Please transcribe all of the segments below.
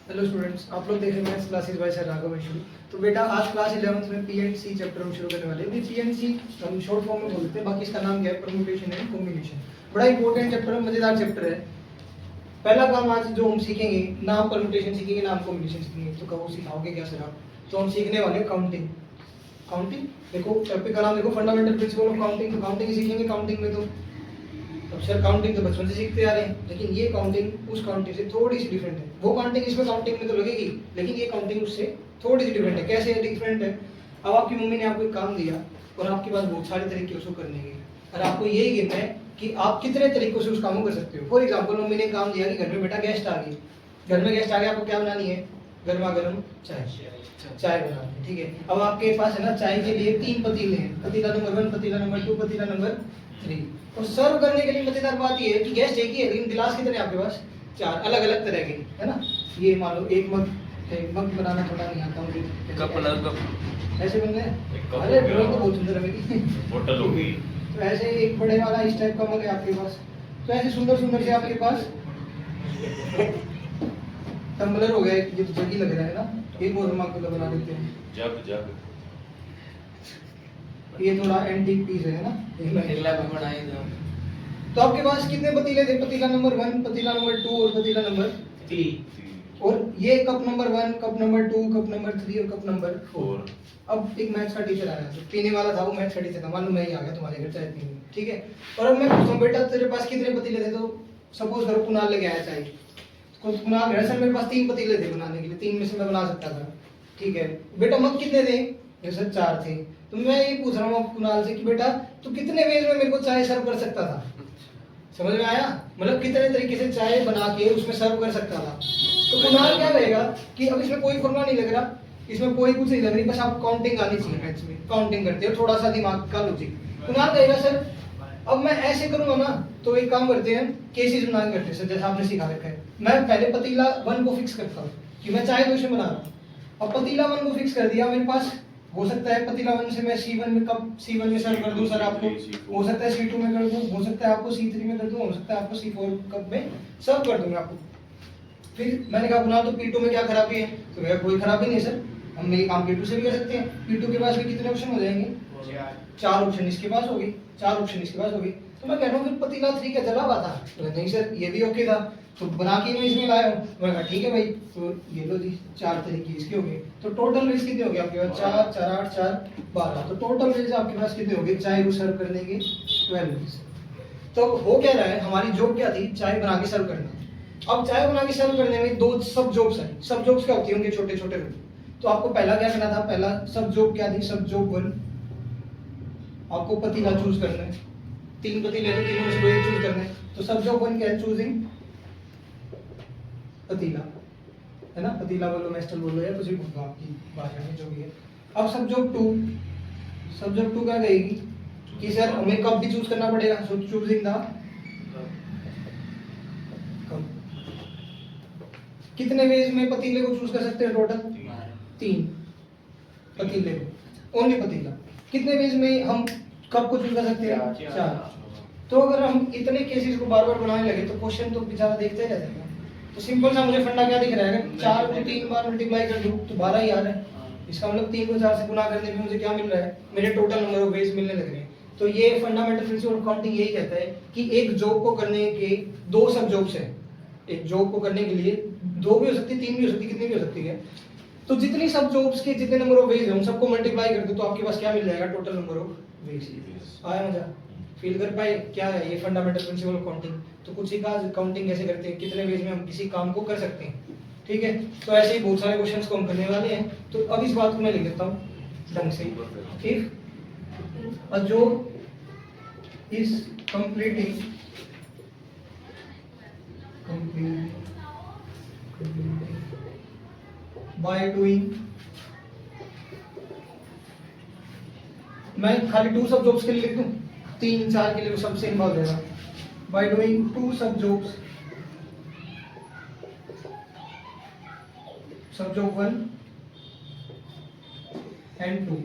Hello students, आप लोग देख रहे हैं maths classes bye sir Raghav शुरू। तो बेटा आज क्लास 11th में पीएनसी चैप्टर हम शुरू करने वाले हैं। पीएनसी हम शॉर्ट फॉर्म में बोलते हैं, बाकी इसका नाम क्या है? Permutation and combination. बड़ा इंपॉर्टेंट चैप्टर है, मजेदार चैप्टर है। पहला काम आज जो हम सीखेंगे, नाम परम्यूटेशन सीखेंगे, नाम कॉम्बिनेशन सीखेंगे। तो कहो सिखाओगे क्या सर आप? तो हम सीखने वाले हैं काउंटिंग। काउंटिंग देखो, टॉपिक का नाम देखो, फंडामेंटल प्रिंसिपल ऑफ काउंटिंग। तो काउंटिंग सीखेंगे। काउंटिंग में तो अब सर काउंटिंग तो बचपन से सीखते आ रहे हैं, लेकिन ये काउंटिंग उस काउंटिंग से थोड़ी सी डिफरेंट है। वो काउंटिंग इसमें काउंटिंग में तो लगेगी, लेकिन ये काउंटिंग उससे थोड़ी सी डिफरेंट है। कैसे डिफरेंट है? अब आपकी मम्मी ने आपको एक काम दिया और आपके पास बहुत सारे तरीके उसको करने के, और आपको यही गिनना है कि आप कितने तरीकों से उस काम को कर सकते हो। फॉर एग्जाम्पल, मम्मी ने काम दिया कि घर में बेटा गेस्ट आ गई, घर में गेस्ट आ गया, आपको क्या बनानी है? गर्मा गर्म चाय बनानी है। ठीक है, अब आपके पास है ना, चाय के लिए 3 पतीले हैं। पतीला नंबर 1, पतीला नंबर 2, पतीला नंबर 3। और सर्व करने के लिए मजेदार बात ये है कि गेस्ट एक ही है, लेकिन गिलास कितने आपके पास? 4 अलग अलग तरह के, है ना। ये मान लो एक मग है, मग बनाना थोड़ा नहीं आता मुझे। कप ऐसे बनने हैं। अरे ड्राइंग तो बहुत सुंदर है मेरी। बोतल होगी। तो ऐसे एक बड़े वाला इस टाइप का मग है आपके पास। तो ऐसे सुंदर सुंदर से आपके पास टम्बलर हो गया, ये तो जग ही लग रहा है ना। एक और मग को बना देते हैं जग। ये थोड़ा एंटीक पीस है ना, एक बनाई दो। तो आपके पास कितने पतीले थे? पतीला नंबर 1, पतीला नंबर 2 और पतीला नंबर 3। और ये cup number 1, cup number 2, cup number 3 और कप नंबर 4। अब एक मैथ्स का टीचर आया, तो पीने वाला था, वो मैथ्स का टीचर था। मान लो मैं ही आ गया तुम्हारे घर चाय पीने, ठीक है। और अब मैं पूछता हूँ, बेटा तेरे पास कितने पतीले थे? तो सपोज करो कुणाल लेके आया चाय। तो कुणाल घर से मेरे पास 3 पतीले थे बनाने के लिए, 3 में से मैं बना सकता था, ठीक है। बेटा मग कितने थे? जैसे 4 थे। तो मैं ये पूछ रहा हूँ कुणाल से कि बेटा तू कितने वेज में मेरे को चाय सर्व कर सकता था? समझ में आया? मतलब कितने तरीके से चाय बना के उसमें सर्व कर सकता था। तो कुणाल क्या कहेगा कि अब इसमें कोई फॉर्मूला नहीं लग रहा, इसमें कोई कुछ नहीं लग रही, बस आपको काउंटिंग आनी चाहिए। मैथ्स में काउंटिंग करते हो, थोड़ा सा दिमाग का लॉजिक। कुणाल कहेगा सर अब मैं ऐसे करूंगा ना, तो एक काम करते हैं, केसेस बना के करते हैं। सर जैसा आपने सिखा रखा है, मैं पहले पतीला 1 को फिक्स करता हूँ कि मैं चाय तो इसमें बना रहा हूँ। अब पतीला 1 को फिक्स कर दिया, मेरे पास हो सकता है पतीला 1 से मैं C1 में कप C1 में सर्व कर दूं सर आपको, हो सकता है C2 में कर दूं, हो सकता है आपको C3 में कर दूं, हो सकता है आपको C4 कप में सर्व कर दूंगा आपको। फिर मैंने कहा कुणाल तो P2 में क्या खराबी है? तो भैया कोई खराबी नहीं सर, हम मेरी काम P2 से भी कर सकते हैं। P2 के पास भी कितने ऑप्शन हो जाएंगे? 4 ऑप्शन इसके पास हो गए, 4 ऑप्शन इसके पास हो गए। तो मैं कह रहा हूँ फिर पतीला 3 का जला हुआ था। तो नहीं सर ये भी ओके था, तो बना के मैं इसमें लाया हूँ। मैं कहा ठीक है भाई, तो ये लो जी 4 तरीके इसके हो गए। तो टोटल वेज कितने हो गए आपके पास? 4 4 8 4 12। तो टोटल वेज आपके पास कितने हो गए चाय को सर्व करने के? 12 वेज। तो हो क्या रहा है, हमारी जॉब क्या थी? चाय बना के सर्व करना। अब चाय बना के सर्व करने में 2 सब जॉब्स हैं। सब जॉब्स क्या होती है? उनके छोटे छोटे रूप। तो आपको पहला क्या करना था? पहला सब जॉब क्या थी? सब जॉब 1, आपको पतीला चूज करना है। 3 पतीले तो तीनों में से कोई एक चूज करना है। तो सब जॉब 1 क्या है? चूजिंग पतीला, है ना। पतीला बोलो, मेस्टल बोलो, या कुछ भी बोलो आपकी भाषा में जो भी है। अब सब जॉब 2, सब जॉब 2 क्या कहेगी कि सर हमें कप भी चूज करना पड़ेगा। So choosing the cup. कितने वेज में पतीले को चूज कर सकते हैं? टोटल 3 पतीले को, ओनली पतीला। कितने वेज में हम कप को चूज कर सकते हैं? 4। तो अगर हम इतने केसेस को बार बार बनाने लगे तो क्वेश्चन तो बेचारा देखते रह जाएगा। तो सिंपल सा मुझे फंडा क्या दिख रहा है? अगर 4 को 3 बार मल्टीप्लाई कर दूं तो 12 ही आ रहा है। इसका मतलब 3 को 4 से गुना करने पे मुझे क्या मिल रहा है? मेरे टोटल नंबर ऑफ वेज मिलने लग रहे हैं। तो ये फंडामेंटल प्रिंसिपल ऑफ काउंटिंग यही कहता है कि एक जॉब को करने के 2 सब जॉब्स हैं। एक जॉब को करने के लिए 2 भी हो सकती है, 3 भी हो सकती है, कितनी भी हो सकती है। तो जितनी सब जॉब्स के जितने नंबर ऑफ वेज हैं उन सबको मल्टीप्लाई कर दो तो आपके पास क्या मिल जाएगा? Total number of veg. आया मजा? फील कर पाए क्या है ये फंडामेंटल प्रिंसिपल ऑफ काउंटिंग? तो कुछ सीखा काउंटिंग कैसे करते हैं, कितने वेज में हम किसी काम को कर सकते हैं, ठीक है। तो ऐसे ही बहुत सारे क्वेश्चंस को हम करने वाले हैं। तो अब इस बात को मैं लिख देता हूँ ढंग से। If a job is completing by doing, मैं खाली 2 सब जॉब्स के लिए लिख दूं, 3 4 के लिए सब सेम बात है। बाय डूइंग 2 सब जॉब्स, सब जॉब 1 एंड 2।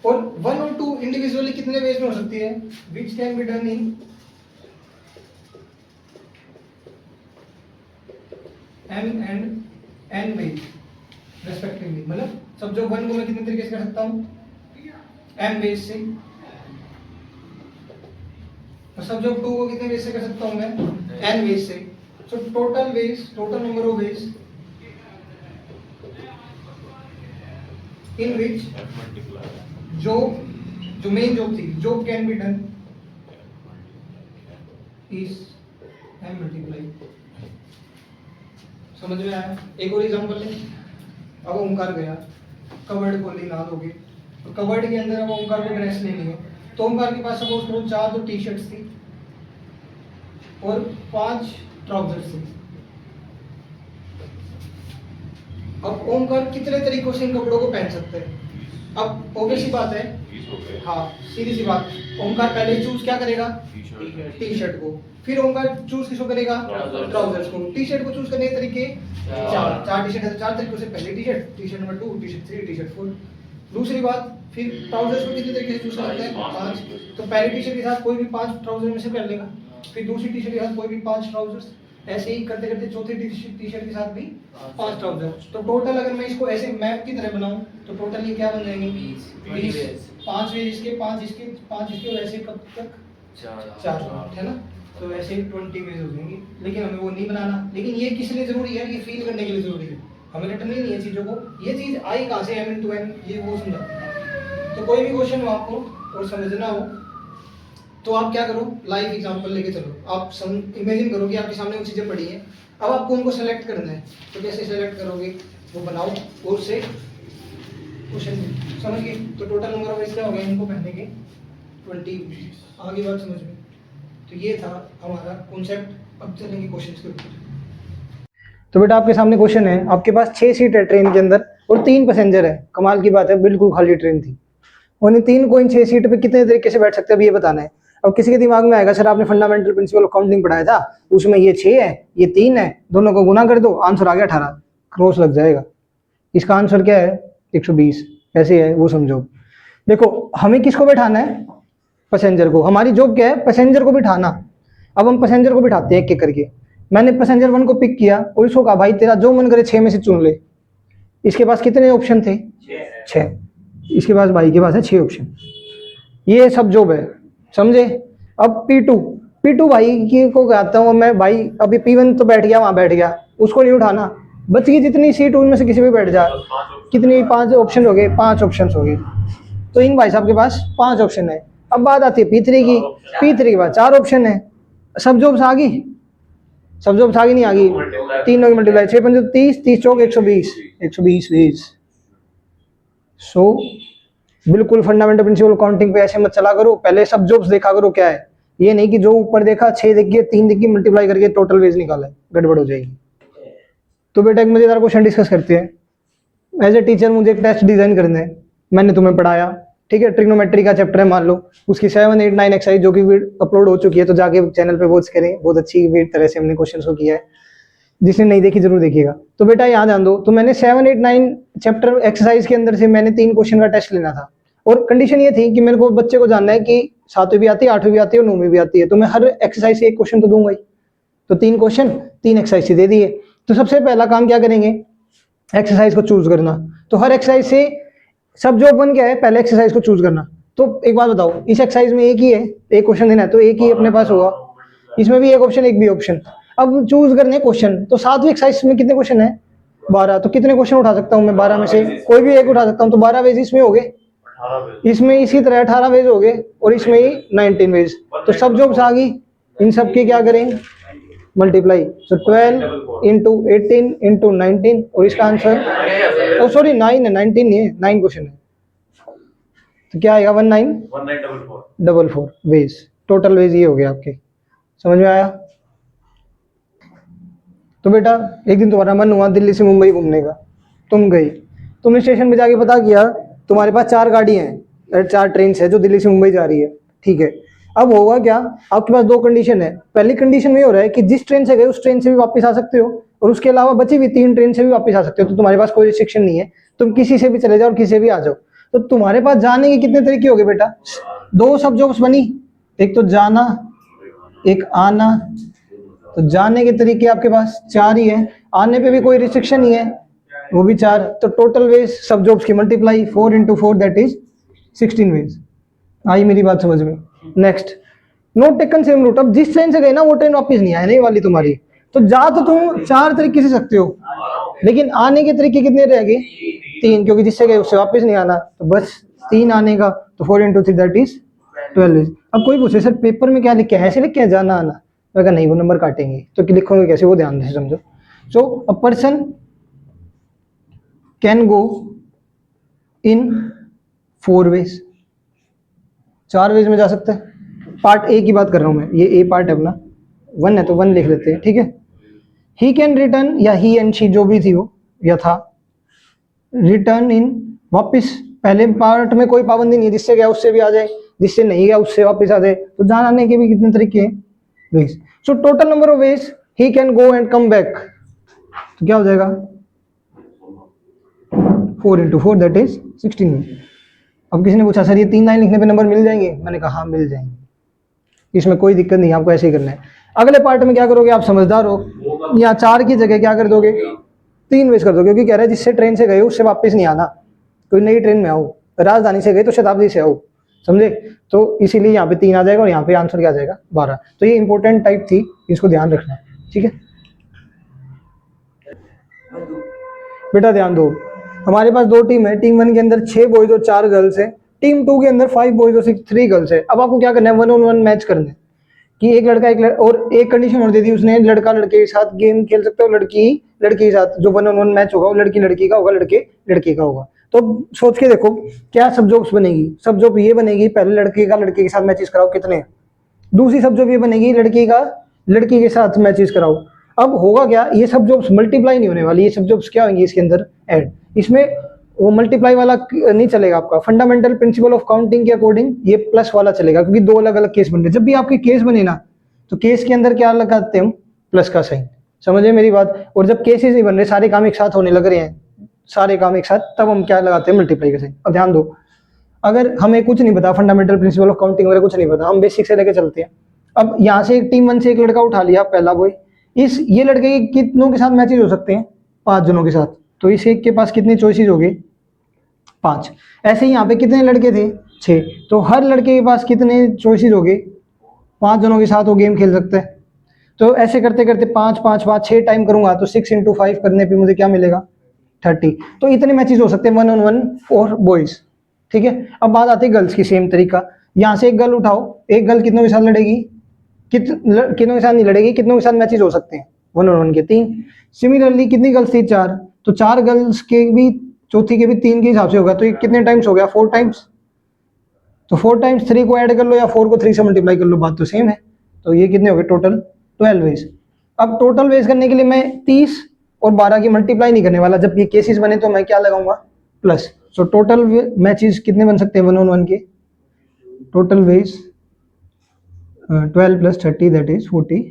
और 1 और 2 इंडिविजुअली कितने वेज में हो सकती है? Which can be done in M and N ways respectively, मतलब सब जो 1 को मैं कितने तरीके से कर सकता हूँ, m वेज से, और सब जो 2 को कितने वेज से कर सकता हूँ मैं, n वेज से। So total ways, total number of ways in which जो मेन जॉब थी, job can be done is m multiply. समझ में आया? एक और एग्जांपल ले। अब ओंकार गया, कवर्ड खोली ना दोगे, तो कवर्ड के अंदर अब ओंकार को ड्रेस लेनी है, तो ओंकार के पास सपोज करो 4 तो टी शर्ट्स थी और 5 ट्राउजर्स थे। अब ओंकार कितने तरीकों से इन कपड़ों को पहन सकते हैं? अब ऑब्वियस सी बात है, हाँ सीधी सी बात, ओंकार पहले चूज क्या करेगा, टी शर्ट को, फिर ओंकार चूज किसको करेगा, ट्राउजर्स को। टी शर्ट को चूज करने के तरीके चार टी शर्ट है तो 4 तरीकों से, पहले T shirt number 2, T shirt 3, T shirt 4। दूसरी बात, फिर ट्राउजर्स को कितने तरीके से चूज कर सकते हैं, 5। तो पहली टी शर्ट के साथ कोई भी 5 ट्राउजर में से पहन लेगा, फिर दूसरी टी शर्ट के साथ कोई भी 5 ट्राउजर्स, ऐसे ही करते करते चौथी टी शर्ट के साथ भी 5 ट्राउजर। तो टोटल अगर मैं इसको ऐसे मैप की तरह बनाऊं तो टोटल ये क्या बन जाएंगे, 20। 5 वेज इसके, 5 इसके, 5 इसके, और ऐसे कब तक 4 है ना, तो ऐसे 20 वेज हो जाएंगे। लेकिन हमें वो नहीं बनाना, लेकिन ये किस लिए जरूरी है, ये फील करने के लिए जरूरी है, हमें रटनी नहीं है चीजों को, ये चीज आई कहां से, m into n, ये वो समझा। तो कोई भी क्वेश्चन हो आपको और समझना हो तो आप क्या करो, लाइव एग्जांपल लेके चलो, आप इमेजिन करो कि आपके सामने वो चीजें पड़ी हैं, अब आपको उनको सेलेक्ट करना है, तो कैसे सेलेक्ट करोगे, वो बनाओ और उससे क्वेश्चन समझ गए। तो टोटल नंबर ऑफ वेज क्या हो गया, इनको पहनने के 20। आगे बात समझ में, तो ये था हमारा कॉन्सेप्ट। अब चलेंगे क्वेश्चंस के ऊपर। तो बेटा आपके सामने क्वेश्चन है, आपके पास 6 सीट है ट्रेन के अंदर और 3 पैसेंजर है, कमाल की बात है, बिल्कुल खाली ट्रेन थी, और इन 3 को इन 6 सीट पे कितने तरीके से बैठ सकते हैं, अब ये बताना है। अब किसी के दिमाग में आएगा, सर आपने फंडामेंटल प्रिंसिपल ऑफ काउंटिंग पढ़ाया था, उसमें ये 6 है, ये 3 है, दोनों को गुना कर दो, आंसर आ गया 18, क्रॉस लग जाएगा। इसका आंसर क्या है, 120, ऐसे है वो समझो। देखो हमें किसको बैठाना है, पैसेंजर को, हमारी जॉब क्या है, पैसेंजर को बिठाना। अब हम पैसेंजर को बिठाते हैं एक एक करके। मैंने पैसेंजर 1 को पिक किया और इसको कहा भाई तेरा जो मन करे 6 में से चुन ले। इसके पास कितने ऑप्शन थे, 6। इसके पास, भाई के पास है 6 ऑप्शन, ये सब जॉब है, समझे। अब P2 भाई की को कहता हूँ मैं, भाई अभी P1 तो बैठ गया, वहां बैठ गया, उसको नहीं उठाना, बच गई जितनी सीट उनमें से किसी भी बैठ जा, कितनी 5 ऑप्शन हो गए, 5 ऑप्शन हो गए, तो इन भाई साहब के पास 5 ऑप्शन है। अब बात आती है P3 की, P3 के बाद 4 ऑप्शन है, सब जॉब्स आ गई, सब जॉब्स आ गई नहीं आ गई, 3 मल्टीप्लाई 6 5 30, 30 चौक 120 वेज। सो बिल्कुल फंडामेंटल प्रिंसिपल काउंटिंग पे ऐसे मत चला करो, पहले सब जॉब्स देखा करो क्या है, ये नहीं कि जो ऊपर देखा 6 दिख गए, 3 दिख गए, मल्टीप्लाई करके टोटल वेज निकाला, गड़बड़ हो जाएगी। तो बेटा एक मजेदार क्वेश्चन डिस्कस करते हैं। एज ए टीचर मुझे एक टेस्ट डिजाइन करना है, मैंने तुम्हें पढ़ाया, ठीक है, ट्रिग्नोमेट्री का चैप्टर है मान लो, उसकी 7 8 9 एक्सरसाइज जो कि अपलोड हो चुकी है, तो जाके चैनल पे वॉच करें, बहुत अच्छी तरह से हमने क्वेश्चन को किया है, जिसने नहीं देखी जरूर देखिएगा। तो बेटा यहाँ ध्यान दो, तो मैंने 7 8 9 चैप्टर एक्सरसाइज के अंदर से मैंने 3 क्वेश्चन का टेस्ट लेना था, और कंडीशन ये थी कि मेरे को बच्चे को जानना है कि 7वीं भी आती है, 8वीं भी आती है और 9वीं भी आती है, तो मैं हर एक्सरसाइज से एक क्वेश्चन तो दूंगा ही। तो 3 क्वेश्चन 3 एक्सरसाइज से दे दिए। तो सबसे पहला काम क्या करेंगे, एक्सरसाइज को चूज करना। तो हर एक्सरसाइज से सब जो बन गया है, पहले एक्सरसाइज को चूज करना। तो एक बात बताओ, इस एक्सरसाइज में एक ही है, एक क्वेश्चन देना है, तो एक ही अपने पास होगा, इसमें भी एक ऑप्शन एक भी ऑप्शन। अब चूज करने क्वेश्चन, तो 7वीं एक्सरसाइज में कितने क्वेश्चन है, 12, तो कितने क्वेश्चन उठा सकता हूँ मैं, 12 में से कोई भी एक उठा सकता हूँ, तो 12 वेज इसमें हो गए, इसमें इसी तरह 18 वेज हो गए, और इसमें ही 19 वेज। तो सब जॉब्स आ गई, इन सब की क्या करें, मल्टीप्लाई, तो 12 इंटू 18 इंटू 19, और इसका आंसर, ओ सॉरी 9 है, 19 नहीं है, 9 क्वेश्चन है, तो क्या आएगा 1944 वेज, टोटल वेज ये हो गया आपके, समझ में आया। तो बेटा एक दिन तुम्हारा मन हुआ दिल्ली से मुंबई घूमने का, तुम गई, तुमने स्टेशन पे जाके पता किया तुम्हारे पास 4 गाड़ी हैं, 4 ट्रेन है जो दिल्ली से मुंबई जा रही है, ठीक है। अब होगा क्या, आपके पास 2 कंडीशन है। पहली कंडीशन में हो रहा है कि जिस ट्रेन से गए उस ट्रेन से भी वापस आ सकते हो, और उसके अलावा बची हुई 3 ट्रेन से भी वापस आ सकते हो, तो तुम्हारे पास कोई रिस्ट्रिक्शन नहीं है, तुम किसी से भी चले जाओ और किसी से भी आ जाओ। तो तुम्हारे पास जाने के कितने तरीके हो गए बेटा, 2 सब जॉब्स बनी, एक तो जाना, एक आना। तो जाने के तरीके आपके पास 4 ही है, आने पे भी कोई रिस्ट्रिक्शन नहीं है, वो भी 4। तो टोटल वेज सब जॉब्स की multiply 4 into 4 that is 16 ways. आई मेरी बात समझ में? Next, not taken same route. अब जिस ट्रेन से गए ना वो ट्रेन वापस नहीं आने वाली तुम्हारी, तो जा तो तुम 4 तरीके से सकते हो, लेकिन आने के तरीके कितने रह गए? 3, क्योंकि जिससे गए उससे वापस नहीं आना, तो बस 3 आने का, तो 4 इंटू 3 दैट इज 12 वेज। अब कोई पूछे सर पेपर में क्या लिख के है, ऐसे लिख के है जाना आना, मैं कहा नहीं वो नंबर काटेंगे, तो लिखोगे कैसे वो ध्यान से समझो। So a person can go in 4 ways, 4 ways में जा सकता है। पार्ट ए की बात कर रहा हूं मैं, ये ए पार्ट है अपना, 1 है तो 1 लिख लेते हैं, ठीक है। ही कैन रिटर्न, या ही एंड शी जो भी थी वो या था, रिटर्न इन वापस। पहले पार्ट में कोई पाबंदी नहीं है, जिससे गया उससे भी आ जाए, जिससे नहीं गया उससे वापस आ जाए, तो जान आने के भी कितने तरीके हैं? Ways. So total number of ways he can go and come back, तो क्या हो जाएगा? 4 इंटू 4 दैट इज 16। अब किसी ने पूछा सर ये 3 लाइन लिखने पे नंबर मिल जाएंगे? मैंने कहा हाँ मिल जाएंगे, इसमें कोई दिक्कत नहीं, आपको ऐसे ही करना है। अगले पार्ट में क्या करोगे, आप समझदार हो, या 4 की जगह क्या कर दोगे? 3 वेज कर दोगे, क्योंकि कह रहा है जिससे ट्रेन से गए उससे वापस नहीं आना, कोई नई ट्रेन में आओ, राजधानी से गए तो शताब्दी से आओ, समझे? तो इसीलिए यहाँ पे 3 आ जाएगा और यहाँ पे आंसर क्या आ जाएगा? 12। तो ये इंपॉर्टेंट टाइप थी, इसको ध्यान रखना, ठीक है बेटा? ध्यान दो, हमारे पास 2 टीम है, टीम 1 के अंदर 6 बॉयज और 4 गर्ल्स है, टीम 2 के अंदर 5 बॉयज और 3 गर्ल्स है। अब आपको क्या करना है? 1-on-1 मैच करना है, कि एक लड़का और एक कंडीशन और दे दी उसने, लड़का लड़के के साथ गेम खेल सकते हो, लड़की लड़की के साथ। जो 1-on-1 मैच होगा वो लड़की लड़की का होगा, लड़के लड़के का होगा। तो सोच के देखो क्या सब जॉब्स बनेगी। सब जॉब ये बनेगी, पहले लड़के का लड़के के साथ मैचेस कराओ कितने, दूसरी सब जॉब ये बनेगी लड़की का लड़की के साथ मैचेस कराओ। अब होगा क्या, ये सब जॉब्स मल्टीप्लाई नहीं होने वाली, ये सब जॉब्स क्या होंगी इसके अंदर? ऐड। इसमें वो मल्टीप्लाई वाला नहीं चलेगा आपका, फंडामेंटल प्रिंसिपल ऑफ काउंटिंग के अकॉर्डिंग ये प्लस वाला चलेगा, क्योंकि 2 अलग अलग केस बन रहे। जब भी आपके केस बने ना, तो केस के अंदर क्या लगाते हैं हम? प्लस का साइन, समझे मेरी बात? और जब केसेस नहीं बन रहे, सारे काम एक साथ होने लग रहे हैं, सारे काम एक साथ, तब हम क्या लगाते हैं? मल्टीप्लाई का साइन। अब ध्यान दो, अगर हमें कुछ नहीं पता, फंडामेंटल प्रिंसिपल ऑफ काउंटिंग वगैरह कुछ नहीं पता, हम बेसिक से लेके चलते हैं। अब यहाँ से एक टीम 1 से एक लड़का उठा लिया, पहला बॉय, ये लड़के कितनों के साथ मैचेज हो सकते हैं? 5 जनों के साथ। तो इस एक के पास कितनी चॉइसेस हो गई? 5। ऐसे ही यहाँ पे कितने लड़के थे? 6। तो हर लड़के के पास कितने चॉइसेस हो गए? 5 जनों के साथ वो गेम खेल सकता है। तो ऐसे करते करते 5 5 5 6 टाइम करूंगा, तो 6 इंटू 5 करने पे मुझे क्या मिलेगा? 30। तो इतने मैचेस हो सकते हैं 1-on-1 और बॉयज, ठीक है। अब बात आती है गर्ल्स की, सेम तरीका। यहाँ से एक गर्ल उठाओ, एक गर्ल कितनों के साथ लड़ेगी? कितनों के साथ नहीं लड़ेगी, कितनों के साथ मैचेस हो सकते हैं? 1-on-1 के 3। सिमिलरली कितनी गर्ल्स थी? 4। तो 4 गर्ल्स के भी, चौथी के भी 3 के हिसाब से होगा, तो ये कितने टाइम्स हो गया? 4 टाइम्स। तो 4 टाइम्स 3 को ऐड कर लो या 4 को 3 से मल्टीप्लाई कर लो, बात तो सेम है। तो ये कितने हो गए टोटल? 12 वेज। अब टोटल वेज करने के लिए मैं 30 और 12 की मल्टीप्लाई नहीं करने वाला, जब ये केसेस बने तो मैं क्या लगाऊंगा? प्लस। सो टोटल मैचेस कितने बन सकते हैं 1-on-1 के? Total ways 12 + 30 that is 42।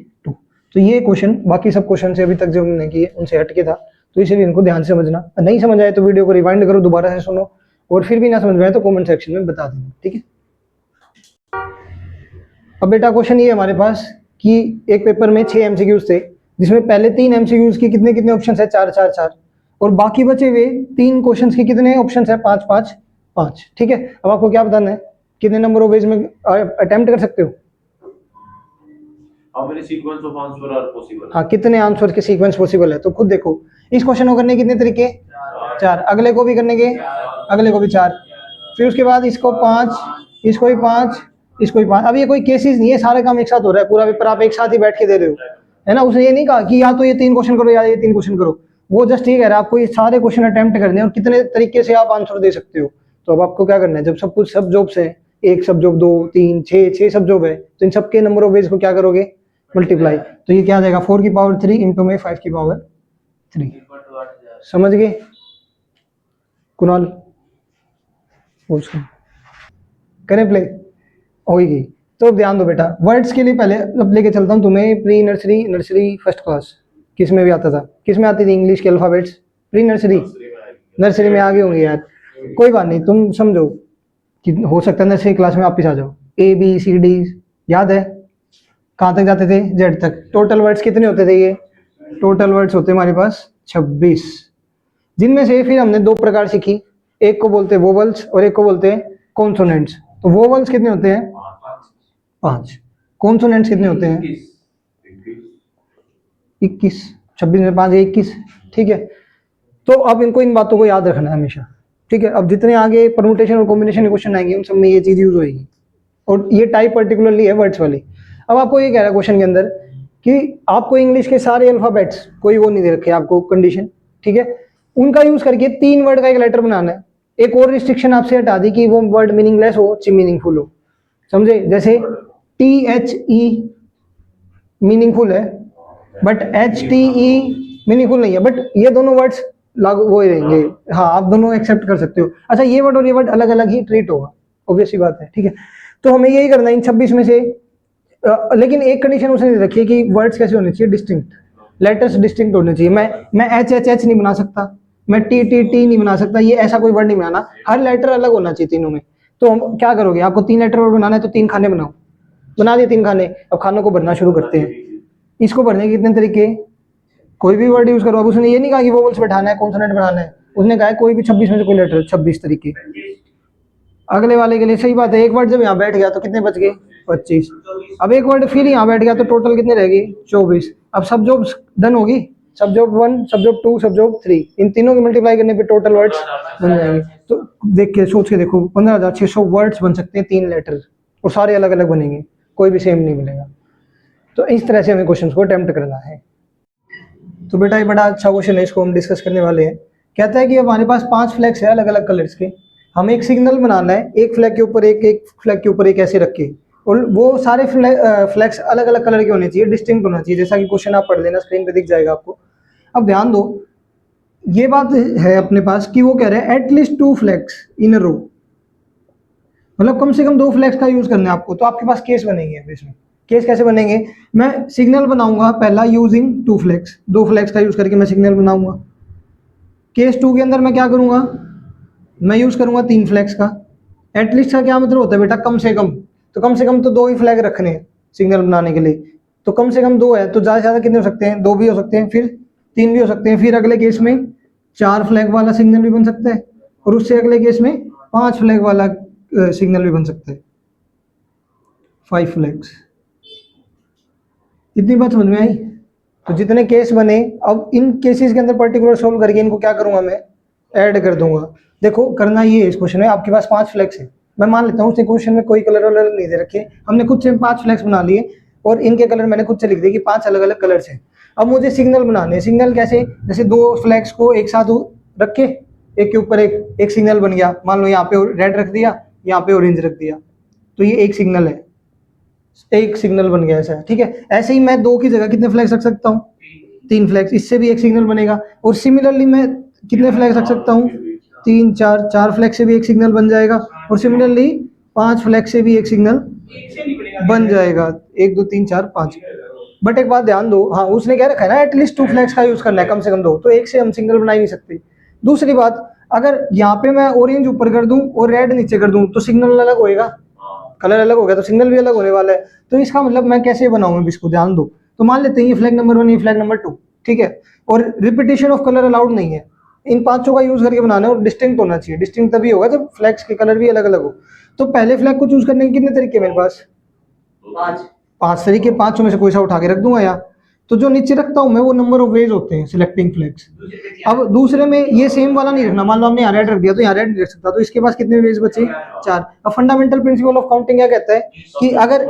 तो ये क्वेश्चन, बाकी सब क्वेश्चन से अभी तक जो हमने किए उनसे हटके था, तो इसीलिए इनको ध्यान से समझना। नहीं समझ आए तो वीडियो को रिवाइंड करो, दोबारा से सुनो, और फिर भी ना समझ में आए तो कमेंट सेक्शन में बता देना, ठीक है। अब बेटा क्वेश्चन ये हमारे पास कि एक पेपर में 6 एमसीक्यूज थे, जिसमें पहले 3 एमसीक्यूज की कितने कितने ऑप्शन है? 4 4 4। और बाकी बचे हुए 3 क्वेश्चन के कितने ऑप्शन है? 5 5 5, ठीक है। अब आपको क्या बताना है? कितने नंबर ऑफ वेज में अटेम्प्ट कर सकते हो? How many sequence of answer are possible? हाँ, कितने आंसर के सीक्वेंस पॉसिबल है? तो खुद देखो, इस क्वेश्चन को करने कितने तरीके? 4। अगले को भी करने के, अगले को भी 4, फिर उसके बाद इसको 5, इसको भी 5, इसको भी 5। अब ये कोई केसेस नहीं है, सारा काम एक साथ हो रहा है, पूरा पेपर आप एक साथ ही बैठ के दे रहे हो, है ना। उसने ये नहीं कहा कि या तो ये 3 क्वेश्चन करो या ये 3 क्वेश्चन करो, वो जस्ट ये कह रहा है आपको ये सारे क्वेश्चन अटेम्प्ट करने हैं और कितने तरीके से आप आंसर दे सकते हो। तो अब आपको क्या करना है, जब सब कुछ सब जॉब्स है, 1 सब जॉब, 2 3 6 सब जॉब है, तो इन सबके नंबर ऑफ वेज को क्या करोगे? मल्टीप्लाई। तो ये क्या आ जाएगा? 4 की पावर 3 इंटू में 5 की पावर 3। समझ गए कुणाल? करें प्ले हो गई। तो ध्यान दो बेटा, वर्ड्स के लिए पहले अब लेके चलता हूँ तुम्हें pre nursery, nursery first class, किस में भी आता था? किस में आती थी इंग्लिश के अल्फाबेट्स? प्री नर्सरी, नर्सरी में आगे होंगे यार, कोई बात नहीं, तुम समझो कि हो सकता है नर्सरी क्लास में वापिस आ जाओ। ABCD याद है? कहाँ तक जाते थे? Z तक। टोटल वर्ड्स कितने होते थे ये? टोटल वर्ड्स होते हैं हमारे पास 26, जिनमें से फिर हमने दो प्रकार सीखी, एक को बोलते हैं वोवल्स और एक को बोलते हैं कॉन्सोनेंट्स। तो वोवल्स कितने होते हैं? 5। कॉन्सोनेंट्स कितने होते हैं? 21। 26 में 5 21, ठीक है। तो अब इनको, इन बातों को याद रखना है हमेशा, ठीक है। अब जितने आगे परमुटेशन और कॉम्बिनेशन के क्वेश्चन आएंगे उन सब में ये चीज यूज होगी, और ये टाइप पर्टिकुलरली है वर्ड्स वाली। अब आपको ये कह रहा है क्वेश्चन के अंदर कि आपको इंग्लिश के सारे अल्फाबेट्स, कोई वो नहीं दे रखे आपको कंडीशन, ठीक है, उनका यूज करके 3 वर्ड का एक लेटर बनाना है। एक और रिस्ट्रिक्शन आपसे हटा दी कि वो वर्ड मीनिंगलेस हो, मीनिंगफुल हो, समझे? जैसे THE मीनिंगफुल है बट HTE मीनिंगफुल नहीं है, बट ये दोनों वर्ड्स लागू वो ही रहेंगे, हाँ आप दोनों एक्सेप्ट कर सकते हो। अच्छा, ये वर्ड और ये वर्ड अलग अलग ही ट्रीट होगा, ऑब्वियस सी बात है, ठीक है। तो हमें यही करना है इन 26 में से, लेकिन एक कंडीशन उसने रखी है कि वर्ड्स कैसे होने चाहिए? डिस्टिंक्ट, लेटर्स डिस्टिंक्ट होने चाहिए। मैं HHH नहीं बना सकता, मैं TTT नहीं बना सकता, ये ऐसा कोई वर्ड नहीं बनाना, हर लेटर अलग होना चाहिए तीनों में। तो हम क्या करोगे? आपको 3 लेटर वर्ड बनाना है तो 3 खाने बनाओ, बना दिए 3 खाने। अब खानों को भरना शुरू करते हैं। इसको भरने के कितने तरीके? कोई भी वर्ड यूज करो। अब उसने ये नहीं कहा कि वोवल्स बैठाना है, कॉन्सोनेंट बनाना है, उसने कहा है कोई भी 26 में से कोई लेटर, 26 तरीके। अगले वाले के लिए सही बात है, एक वर्ड जब यहाँ बैठ गया तो कितने बच गए? 25। अब एक वर्ड फिर यहाँ बैठ गया तो टोटल कितने रह गए? 24। अब सब जॉब डन होगी, सब जॉब 1, सब जॉब 2, सब जॉब 3, इन तीनों की मल्टीप्लाई करने पे टोटल वर्ड्स बन जाएंगे। तो देख के सोच के देखो, 15,600 वर्ड्स बन सकते हैं 3 लेटर, और सारे अलग अलग बनेंगे, कोई भी सेम नहीं मिलेगा। तो इस तरह से हमें क्वेश्चन को अटेम्प्ट करना है। तो बेटा ये बड़ा अच्छा क्वेश्चन है, इसको हम डिस्कस करने वाले हैं। कहता है कि हमारे पास 5 फ्लैग्स है अलग अलग कलर्स के, हमें एक सिग्नल बनाना है, एक फ्लैग के ऊपर एक, एक फ्लैग के ऊपर एक ऐसे रख के, और वो सारे फ्लैग्स अलग अलग कलर के होने चाहिए, डिस्टिंक्ट होना चाहिए। जैसा कि क्वेश्चन आप पढ़ लेना, स्क्रीन पे दिख जाएगा आपको। अब ध्यान दो, ये बात है अपने पास कि वो कह रहे हैं एटलीस्ट 2 फ्लैग्स इन अ रो, मतलब कम से कम 2 फ्लैग्स का यूज करना है आपको। तो आपके पास केस बनेंगे। अब इसमें केस कैसे बनेंगे? मैं सिग्नल बनाऊंगा पहला यूजिंग 2 फ्लैग्स, 2 फ्लैग्स का यूज करके मैं सिग्नल बनाऊंगा। केस 2 के अंदर मैं क्या करूंगा? मैं यूज करूंगा 3 फ्लैग्स का। एटलीस्ट का क्या मतलब होता है बेटा? कम से कम। तो कम से कम तो 2 ही फ्लैग रखने हैं सिग्नल बनाने के लिए, तो कम से कम 2 है, तो ज्यादा से ज्यादा कितने हो सकते हैं? 2 भी हो सकते हैं, फिर 3 भी हो सकते हैं, फिर अगले केस में 4 फ्लैग वाला सिग्नल भी बन सकता है, और उससे अगले केस में 5 फ्लैग वाला सिग्नल भी बन सकता है, 5 फ्लैग्स। इतनी बात समझ में आई? तो जितने केस बने, अब इन केसेस के अंदर पर्टिकुलर सोल्व करके इनको क्या करूंगा? मैं ऐड कर दूंगा। देखो करना ये है इस क्वेश्चन में, आपके पास 5 फ्लैग्स है, मैं मान लेता हूँ उस क्वेश्चन में कोई कलर वलर नहीं दे रखे, हमने खुद से 5 फ्लैग्स बना लिए और इनके कलर मैंने खुद से लिख दिए कि 5 अलग अलग कलर्स हैं। अब मुझे सिग्नल बनाने हैं। सिग्नल कैसे? जैसे 2 फ्लैग्स को एक साथ रख के, एक के ऊपर एक सिग्नल बन गया। मान लो यहाँ पे रेड रख दिया, यहाँ पे ऑरेंज रख दिया, तो ये एक सिग्नल है, एक सिग्नल बन गया ऐसा, ठीक है। ऐसे ही मैं 2 की जगह कितने फ्लैग्स रख सकता हूँ? 3 फ्लैग्स, इससे भी एक सिग्नल बनेगा। और सिमिलरली मैं कितने फ्लैग्स रख सकता हूँ? 3 4 फ्लैग से भी एक सिग्नल बन जाएगा, और सिमिलरली 5 फ्लैग से भी एक सिग्नल बन जाएगा। 1 2 3 4 5। बट एक बात ध्यान दो, हाँ उसने क्या रखा है ना, एटलीस्ट 2 फ्लैग्स का यूज करना है, कम से कम 2, तो एक से हम सिग्नल बना ही नहीं सकते। दूसरी बात, अगर यहाँ पे मैं ऑरेंज ऊपर कर दूं और रेड नीचे कर दूं तो सिग्नल अलग होएगा, कलर अलग हो गया तो सिग्नल भी अलग होने वाला है। तो इसका मतलब मैं कैसे बनाऊं इसको? ध्यान दो। तो मान लेते हैं ये फ्लैग नंबर 1, ये फ्लैग नंबर 2, ठीक है, और रिपीटेशन ऑफ कलर अलाउड नहीं है। इन 5 का यूज करके बनाना है, और डिस्टिंक्ट होना चाहिए। डिस्टिंक्ट तभी होगा जब फ्लैग्स के कलर भी अलग अलग हो। तो पहले फ्लैग को चूज करने के कितने तरीके मेरे पास? 5 तरीके, 5 में से कोई सा उठा के रख दूंगा यहाँ। तो जो नीचे रखता हूं मैं, वो नंबर ऑफ वेज होते हैं सिलेक्टिंग फ्लैग्स। अब दूसरे में ये सेम वाला नहीं रखना। मान लो हमने यहाँ रेड रख दिया तो यहाँ रेड नहीं रख सकता, तो इसके पास कितने वेज बचे? 4। अब फंडामेंटल प्रिंसिपल ऑफ काउंटिंग क्या कहता है कि अगर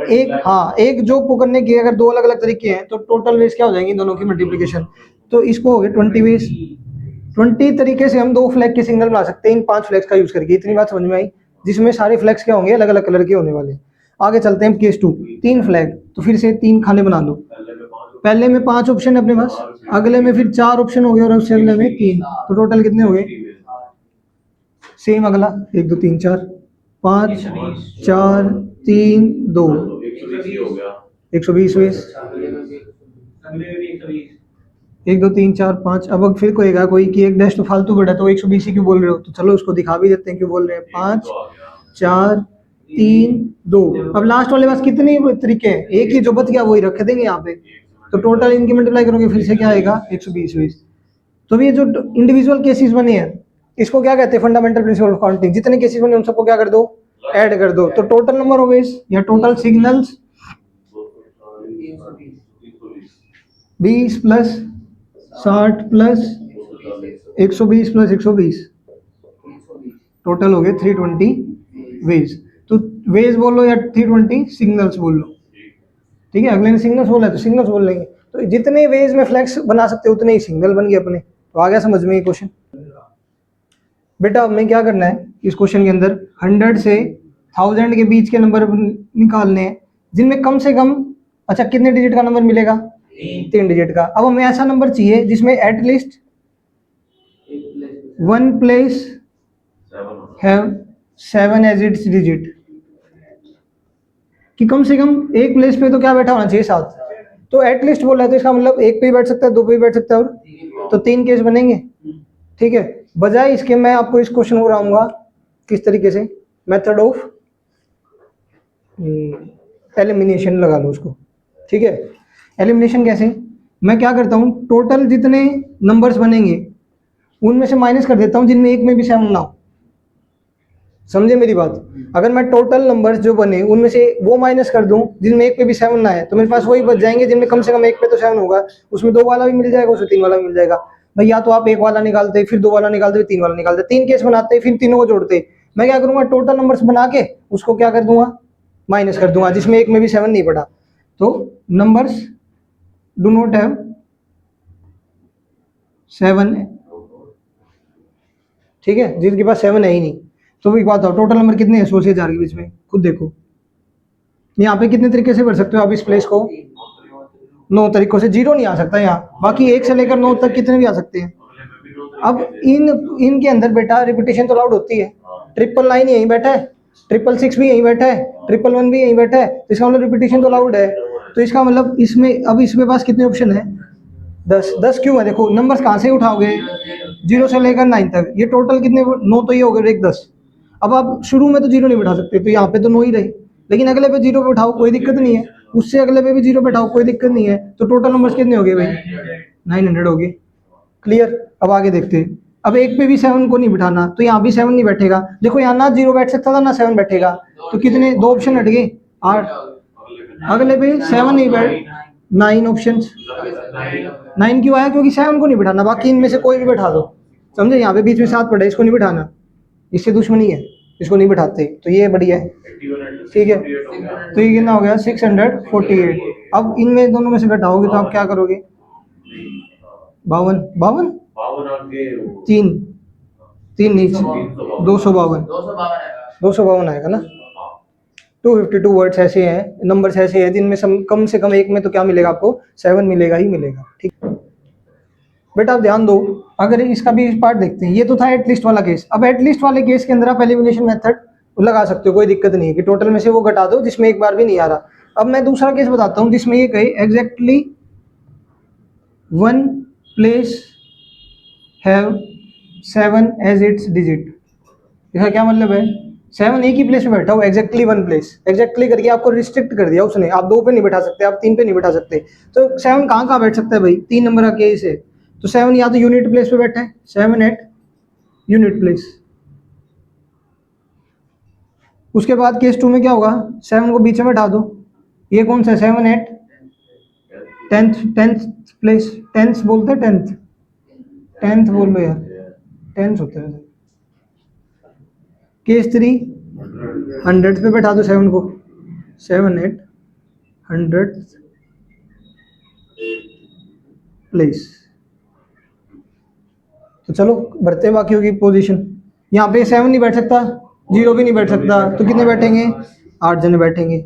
एक जॉब को करने के अगर 2 अलग अलग तरीके हैं तो टोटल वेज क्या हो जाएंगे दोनों की मल्टीप्लीकेशन, तो इसको हो गए 20 वेज। 20 तरीके से हम 2 फ्लैग के सिग्नल बना सकते हैं इन 5 फ्लैग्स का यूज करके। इतनी बात समझ में आई? जिसमें सारे फ्लैग्स क्या होंगे? अलग अलग कलर के होने वाले। आगे चलते हैं केस 2, 3 फ्लैग, तो फिर से 3 खाने बना लो। पहले में 5 ऑप्शन है अपने पास, अगले में फिर 4 ऑप्शन हो गए, और उससे अगले में 3, तो टोटल कितने हो गए? सेम अगला 1 2 3 4 5 4 3 2, 120 वेज। 1 2 3 4 5। अब फिर कोएगा कोई कि एक डैश तो फालतू बढ़ा, तो 120 ही क्यों बोल रहे हो? तो चलो उसको दिखा भी देते हैं क्यों बोल रहे हैं। 5 4 3 2। अब लास्ट वाले पास कितने तरीके हैं? एक ही, जो बच गया वही रख देंगे यहाँ पे। तो टोटल इनकी मल्टीप्लाई करोगे फिर से क्या आएगा 120 वेज। तो ये जो इंडिविजुअल केसेस बने हैं इसको क्या कहते हैं फंडामेंटल प्रिंसिपल ऑफ काउंटिंग। जितने केसेस बने उन सबको क्या कर दो ऐड कर दो। तो टोटल नंबर ऑफ वेज या total signals 20 plus 60 plus 120 plus 120 total हो गए 320 वेज। तो वेज बोलो या 320 सिग्नल्स बोल लो, ठीक है। अगले ने सिग्नल्स बोला तो सिग्नल्स बोल लेंगे। तो जितने वेज में फ्लैक्स बना सकते उतने ही सिग्नल बन गए अपने। तो आ गया समझ में ये क्वेश्चन। बेटा अब हमें क्या करना है इस क्वेश्चन के अंदर 100 से 1000 के बीच के नंबर निकालने हैं जिनमें कम से कम अच्छा कितने डिजिट का नंबर मिलेगा 3 डिजिट का। अब हमें ऐसा नंबर चाहिए जिसमें at least 1 place have 7 as its digit, कि कम से कम एक प्लेस पे तो क्या बैठा होना चाहिए 7। तो एटलीस्ट बोला है तो इसका मतलब एक पे ही बैठ सकता है, 2 पे ही बैठ सकता है, और तो 3 केस बनेंगे, ठीक है। बजाय इसके मैं आपको इस क्वेश्चन को कराऊंगा किस तरीके से, मेथड ऑफ एलिमिनेशन लगा लो उसको, ठीक है। एलिमिनेशन कैसे, मैं क्या करता हूँ टोटल जितने नंबर्स बनेंगे उनमें से माइनस कर देता हूँ जिनमें एक में भी 7 ना हो। समझे मेरी बात। अगर मैं टोटल नंबर्स जो बने उनमें से वो माइनस कर दूं जिनमें एक पे भी 7 ना है तो मेरे पास वही बच जाएंगे जिनमें कम से कम एक पे तो 7 होगा। उसमें 2 वाला भी मिल जाएगा, उसमें 3 वाला भी मिल जाएगा। भाई या तो आप 1 वाला निकालते फिर 2 वाला निकालते फिर 3 वाला निकालते, 3 केस बनाते फिर तीनों को जोड़ते। मैं क्या करूंगा टोटल नंबर्स बना के उसको क्या कर दूंगा माइनस कर दूंगा जिसमें एक में भी 7 नहीं पड़ा। तो नंबर्स डू नॉट हैव 7, ठीक है, जिनके पास 7 है ही नहीं। तो एक बात हो टोटल नंबर कितने हैं 100 से 1000 के बीच में, खुद देखो। यहाँ पे कितने तरीके से भर सकते हो आप इस प्लेस को, 9 तरीकों से। 0 नहीं आ सकता यहाँ, बाकी 1 से लेकर 9 तक कितने भी आ सकते हैं। अब इनके अंदर बेटा रिपीटेशन तो अलाउड होती है। 999 यहीं बैठा है, 666 भी यहीं बैठा है, 111 भी यहीं बैठा है, तो इसका मतलब रिपीटेशन तो अलाउड है। तो इसका मतलब इसमें अब इसमें पास कितने ऑप्शन है 10 क्यों है। देखो नंबर्स कहाँ से उठाओगे 0 से लेकर 9 तक, ये टोटल कितने 9 तो ये हो गए 10। अब आप शुरू में तो 0 नहीं बैठा सकते तो यहाँ पे तो 9 ही रहे, लेकिन अगले पे 0 पे उठाओ कोई दिक्कत नहीं है, उससे अगले पे भी 0 पे उठाओ कोई दिक्कत नहीं है। तो टोटल नंबर्स कितने हो गए भाई 900 हो गए। क्लियर। अब आगे देखते हैं। अब एक पे भी 7 को नहीं बिठाना तो यहाँ भी 7 नहीं बैठेगा। देखो यहाँ ना 0 बैठ सकता था ना 7 बैठेगा, तो कितने 2 ऑप्शन हट गए 8। अगले पे 7 नहीं बैठ 9 ऑप्शन। 9 क्यों आया क्योंकि 7 को नहीं बिठाना, बाकी इनमें से कोई भी बैठा दो। समझे, यहाँ पे बीच में 7 पड़े इसको नहीं बिठाना, इससे दुश्मनी है, इसको नहीं बिठाते। तो ये बढ़िया है, ठीक है। तो ये कितना हो गया 648। अब इनमें दोनों में से घटाओगे तो आप क्या करोगे 52 3 नीचे 252 आएगा ना। 252 वर्ड्स ऐसे हैं, नंबर्स ऐसे हैं जिनमें कम से कम एक में तो क्या मिलेगा आपको 7 मिलेगा ही मिलेगा, ठीक। बेटा आप ध्यान दो, अगर इसका भी पार्ट देखते हैं। ये तो था एटलीस्ट वाला केस। अब एटलीस्ट वाले केस के अंदर आप एलिमिनेशन मेथड लगा सकते हो, कोई दिक्कत नहीं है कि टोटल में से वो घटा दो जिसमें एक बार भी नहीं आ रहा। अब मैं दूसरा केस बताता हूँ जिसमें ये कहे exactly 1 place have 7 as its digit. इसका क्या मतलब है 7 एक ही प्लेस पे बैठा हो, एग्जैक्टली 1 प्लेस। एग्जैक्टली करके आपको रिस्ट्रिक्ट कर दिया उसने, आप 2 पे नहीं बैठा सकते, आप 3 पे नहीं बैठा सकते। तो 7 कहाँ बैठ सकता है भाई 3 नंबर का केस है। तो 7 या तो यूनिट प्लेस पे बैठा है, 7 एट यूनिट प्लेस। उसके बाद केस 2 में क्या होगा 7 को बीच में बैठा दो। ये कौन सा 7 एट 10th प्लेस, 10th बोलते हैं 10th बोल लो यार, 10th होता है। केस 3 100 पे बैठा दो 7 को, 7 एट 100th प्लेस। तो चलो बढ़ते हैं बाकियों की पोजीशन। यहाँ पे 7 नहीं बैठ सकता, 0 भी नहीं बैठ सकता, तो कितने बैठेंगे 8 जने बैठेंगे।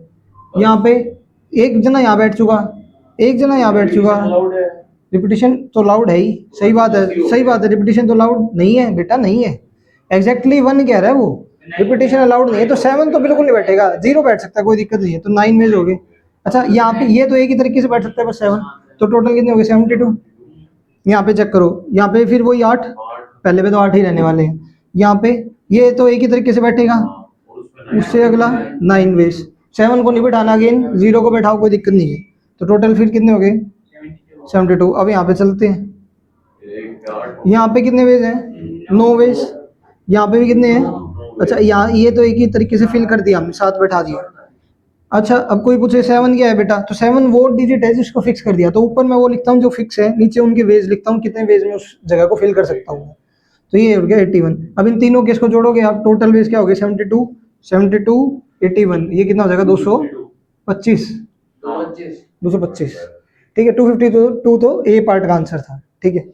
यहाँ पे एक जना यहाँ बैठ चुका, एक जना यहाँ बैठ चुका। रिपीटिशन तो लाउड है ही, सही बात है, सही बात है। रिपीटिशन तो लाउड नहीं है बेटा, नहीं है। एग्जैक्टली 1 कह रहा है वो, रिपीटिशन अलाउड नहीं है। तो 7 तो बिल्कुल नहीं बैठेगा, 0 बैठ सकता है, कोई दिक्कत नहीं है। तो 9 में हो गए। अच्छा यहाँ पे ये तो एक ही तरीके से बैठ सकता है बस 7, तो टोटल कितने हो गए 72। यहाँ पे चेक करो, यहाँ पे फिर वही 8, पहले पे तो 8 ही रहने वाले हैं। यहाँ पे ये तो एक ही तरीके से बैठेगा, उससे अगला 9 वेज। 7 को नहीं बैठाना, अगेन 0 को बैठाओ कोई दिक्कत नहीं है। तो टोटल फिर कितने हो गए 72। अब यहाँ पे चलते हैं, यहाँ पे कितने वेज हैं? 9 वेज। यहाँ पे भी कितने हैं? अच्छा यहाँ ये तो एक ही तरीके से फिल कर दिया हमने, 7 बैठा दिया। अच्छा अब कोई पूछे 7 क्या है बेटा, तो 7 वो डिजिट है जिसको फिक्स कर दिया, तो ऊपर मैं वो लिखता हूँ जो फिक्स है, नीचे उनके वेज लिखता हूँ कितने वेज में उस जगह को फिल कर सकता हूँ। तो ये हो गया 81। अब इन तीनों केस को जोड़ोगे आप, टोटल वेज क्या हो गया? 72 72 81, ये कितना हो जाएगा? 225 225। ठीक है, 252 तो ए पार्ट का आंसर था। ठीक है।